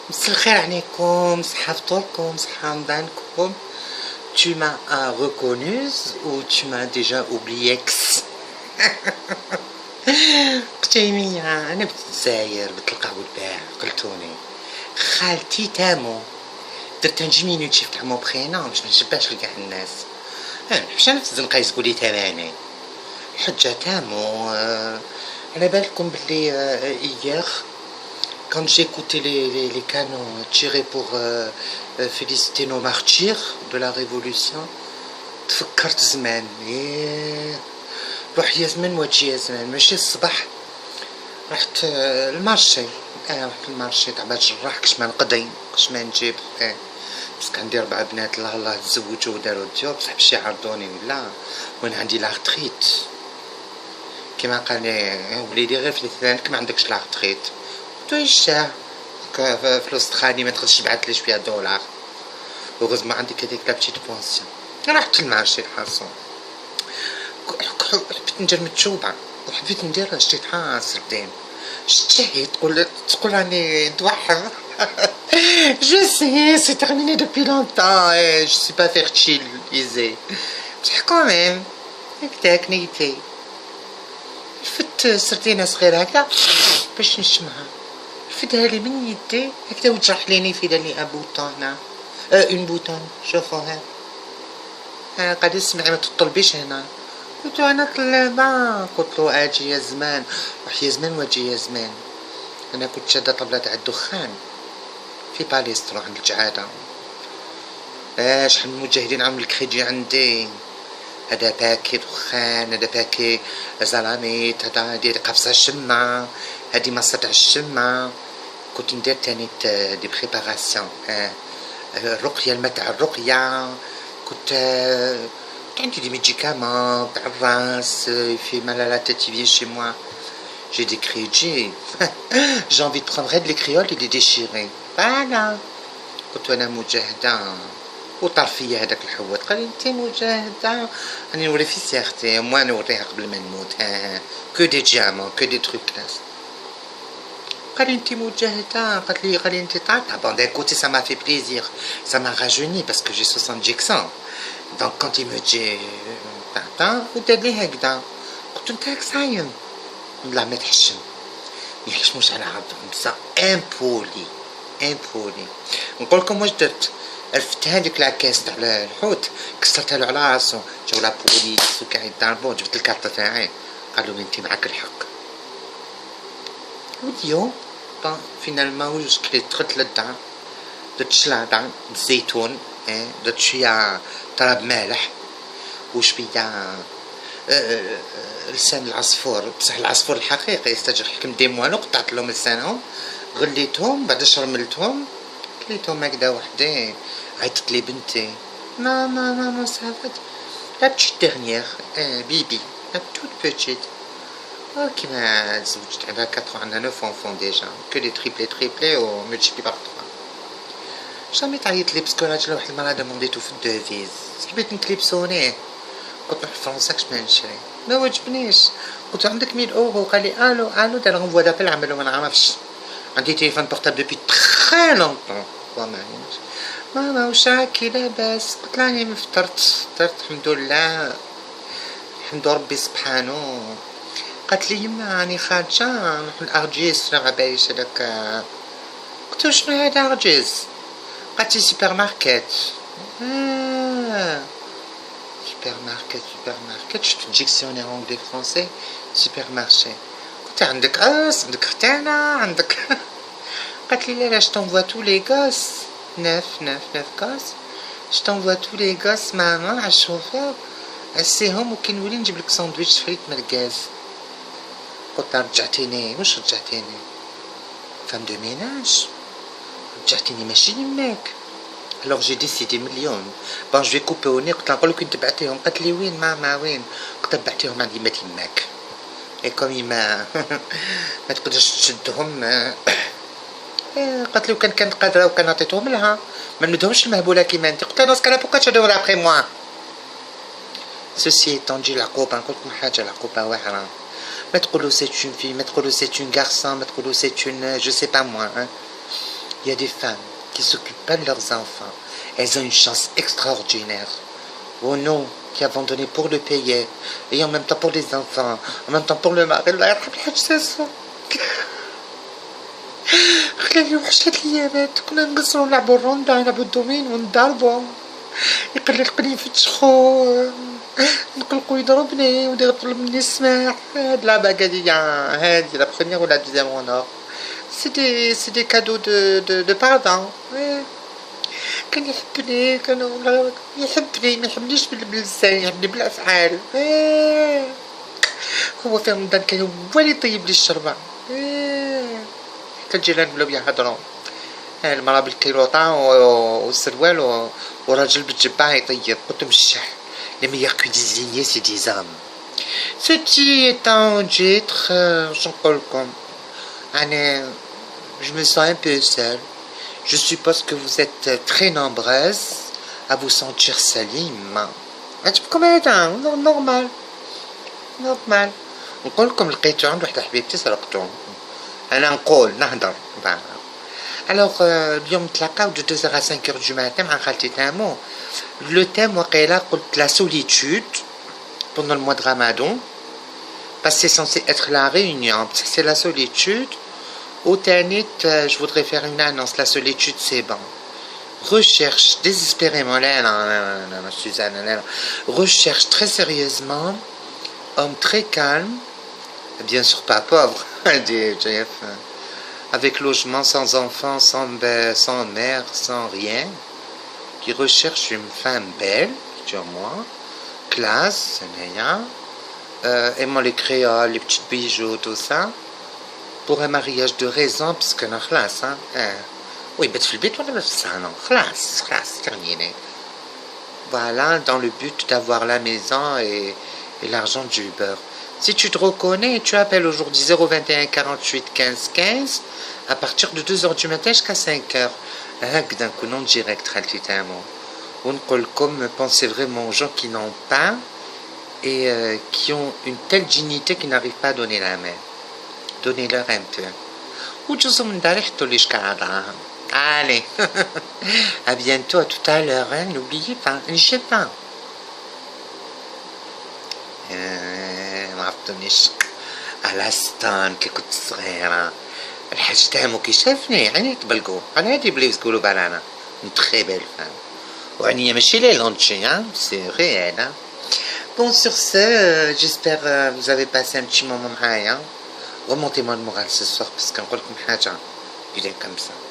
مساء الخير عليكم، صحة فطوركم، صحة رمضانكم. Tu m'as reconnu ou tu m'as déjà oublié? قتيمية، أنا بالجزائر بتلقى والباع قلتوني خالتي تامو درت نجي مينوتي في مو بخينا باش ما نشبهش لكاع الناس. باش انا في الزنقه يسقولي تماني حجة تامو. على بالكم بلي hier quand j'ai écouté les canons tirés pour féliciter nos martyrs de la révolution تفكرت زمان. روح يا زمان واجي يا زمان. ماشي الصباح رحت المارشي، رحت المارشي تاع باش نجرح كش ما نقضي كش ما نجيب. باسكو عندي 4 بنات الله تزوجوا وداروا ديور، بصح باش يعرضوني ولا وانا عندي لا ريتريت. كيما قال لي وليدي غير في الثانك ما عندكش لا ريتريت. قلت له يشاه فلوس تخاني ما تخرجش بعث لي شويه دولار. وغزما عندي كذيك لا بتيت بونسيون. رحت المارشي الحصون، حبيت ندير متشوبه وحبيت ندير شتيت سردين. شتيه تقول راني نتوحم. Je sais, c'est terminé depuis longtemps et je suis pas fertilisée. بصح quand même هكداك نيتي فت سردينه صغيره هكا باش نشمها. فدها لي من يدي هكدا وتجرح ليني في دالي ابوطون هنا اون بوطون. شوفوا ها قاعد يسمعي ما تطلبيش هنا. قلت له انا طلبه، قلت له اجي يا زمان، روح يا زمان واجي يا زمان. انا كنت شاده طبله تاع الدخان في باليسترو عند الجعاده. شحال من مجاهدين عملوا الكريدي عندي. هذا باكي دخان، هذا باكي زلاميت، هذا ديال قفصه الشمه، هذه مصه تاع الشمه. كنت ندير تاني دي بريباراسيون الرقيه، الماء تاع الرقيه. كنت عندي دي ميديكامون تاع الراس في مال la tête qui vient chez moi. J'ai des crédits. J'ai envie de prendre les créoles et les déchirer. Voilà. كنت انا مجاهده وطار فيا هذاك الحوت. قال لي انت مجاهده راني نوري في سيارتي موا نوريها قبل ما نموت. كو دي ديامون كو دي تروك كلاس. قال لي انت مجاهده، قالت لي انت طاطا. بون d'écouter ça m'a fait plaisir, ça m'a rajeuni parce que j'ai 70 ans. donc quand il me dit طاطا ودار لي هكذا. قلت له انت صايم لا ما تحشم. ما يحشموش على عرضهم بصح امبولي. نقول لكم واش درت. رفدت هذيك لاكاس تاع الحوت كسرتها له على راسو. جاو لا بوليس وكاع يضربوه. جبت الكارطه تاعي قالوا لي انت معاك الحق. واليوم فينالمون واش كليت دخلت للدار درت شلاضه بالزيتون، درت شويه طراب مالح وشويه لسان العصفور، بصح العصفور الحقيقي يستجرح حكم ديموانو. قطعت لهم لسانهم غليتهم بعد شرملتهم كليتهم هكذا وحدي. عيطت لي بنتي ماما صافت لا بتيت ديرنيير بيبي لا توت بوتيت. كيما تزوجت عندها 4 عندها 9 enfants ديجا كو دي تريبلي و ملتيبلي بار 3. جامي تعيط لي باسكو راجل واحد المرة دمونديتو في الدوفيز. حبيت نكليبسونيه. قلت له فرنسا كش ما نشري ما وجبنيش. قلت له عندك 1000 اورو. قال لي الو دار غنفوا دابل عملو ما نعرفش. عندي تليفون بورتابل دوبي تخي لونطون. ماما واش راكي لاباس؟ قلت لها راني فطرت الحمد لله الحمد ربي سبحانه. قالت لي يما راني خارجه نروح لارجيس ما عباليش هذاك. قلت له شنو هذا ارجيس؟ قالت لي سوبر ماركت. سوبر ماركت شفت ديكسيونير انجلي فرونسي سوبر مارشي. قلت عندك عندك ختانه عندك. قالت لي لا je t'envoie tous les gosses 9 gosses. je t'envoie tous les gosses ماما على الشوفور عسيهم وكي نولي نجيب لك ساندويتش فريت مركاز. قلت رجعتيني. واش رجعتيني؟ فام دو ميناج. رجعتيني ماشي يماك. alors j'ai décidé مليون بون جو كوبي وني. قلت لها نقول لك انت بعتيهم. قالت لي وين ماما وين؟ قلت لها بعتيهم عندي ما تماك اي كومي ما تقدرش تشدهم. قالت لي وكان كانت قادره وكان عطيتهم لها ما ندهمش المهبوله كيما انت. قلت لها نسكا بوكا تشدوها ابخي موا. سوسي طونجي العقوبه. نقول لكم حاجه العقوبه واعره. Maître c'est une fille, Maître c'est une garçon, Maître c'est une... je sais pas moi. Hein. Il y a des femmes qui s'occupent pas de leurs enfants. Elles ont une chance extraordinaire. Oh non, qui abandonné pour le payer. Et en même temps pour les enfants. En même temps pour le mari. الله يرحم الحاج ساسو. خلاني وحشت الايامات كنا نقصروا نلعبوا الروندا نلعبوا الدومين ونضربوا يقلقني يفتشخو نقلقو يضربني ويطلب مني السماح هاد اللعبة قادية هادي لا بخومييغ ولا دوزيام اونور سي دي كادو دو باردون كان يحبني كان يحبني ما يحبنيش باللسان يحبني بالافعال هو في رمضان كان هو اللي يطيب لي الشربة حتى الجيران ولاو يهضروا المرأة بالكيلوطة والسروال والراجل بالجبة يطيب قلت لهم الشح les meilleurs cuisiniers c'est des hommes. Ceci étant dit, Jean-Paul comme je me sens un peu seule. Je suppose que vous êtes très nombreuses à vous sentir سليم. كما هذا normal. نقول لكم لقيتو عند واحدة حبيبتي سرقتو. أنا نقول نهضر. Alors اليوم نتلاقاو de 2h à 5h du matin مع خالتي تامو. Le thème وقيلا قلت la solitude pendant le mois de Ramadan parce que c'est censé être la réunion, c'est la solitude. Au Tanit, je voudrais faire une annonce, la solitude c'est bon. Recherche désespérément, Suzanne, recherche très sérieusement, homme très calme, bien sûr pas pauvre, avec logement, sans enfant, sans mère, sans rien, qui recherche une femme belle, sur moi, classe, aimant les créoles, les petits bijoux, tout ça, pour un mariage de raison, parce que non, classe, hein. Oui, mais tu le bête, on a ça, non, classe, terminé. Voilà, dans le but d'avoir la maison et l'argent du beurre. Si tu te reconnais, tu appelles aujourd'hui 021 48 15 15 à partir de 2h du matin jusqu'à 5h. هكذا نكونوا direct خالتي تامو ونقول لكم pensez vraiment aux gens qui n'ont pas et qui ont une telle dignité qui n'arrivent pas à donner la main. Donnez-leur un peu. وجوزوا من داري حطوا لي شكاراهم. Allez, à bientôt, à tout à l'heure, hein, n'oubliez pas, ne sais pas. ما عرفتونيش على ستان كي كنت صغيرة الحاج تامو كي شافني عيني تبلقو انا هادي بليز تقولوا بالانا تخي بيل فان وعينيا ماشي لي لونتشي hein c'est réel hein. Bon sur ce j'espère vous avez passé un petit moment معايا remontez-moi le moral ce soir parce qu'on نقول لكم حاجة il est comme ça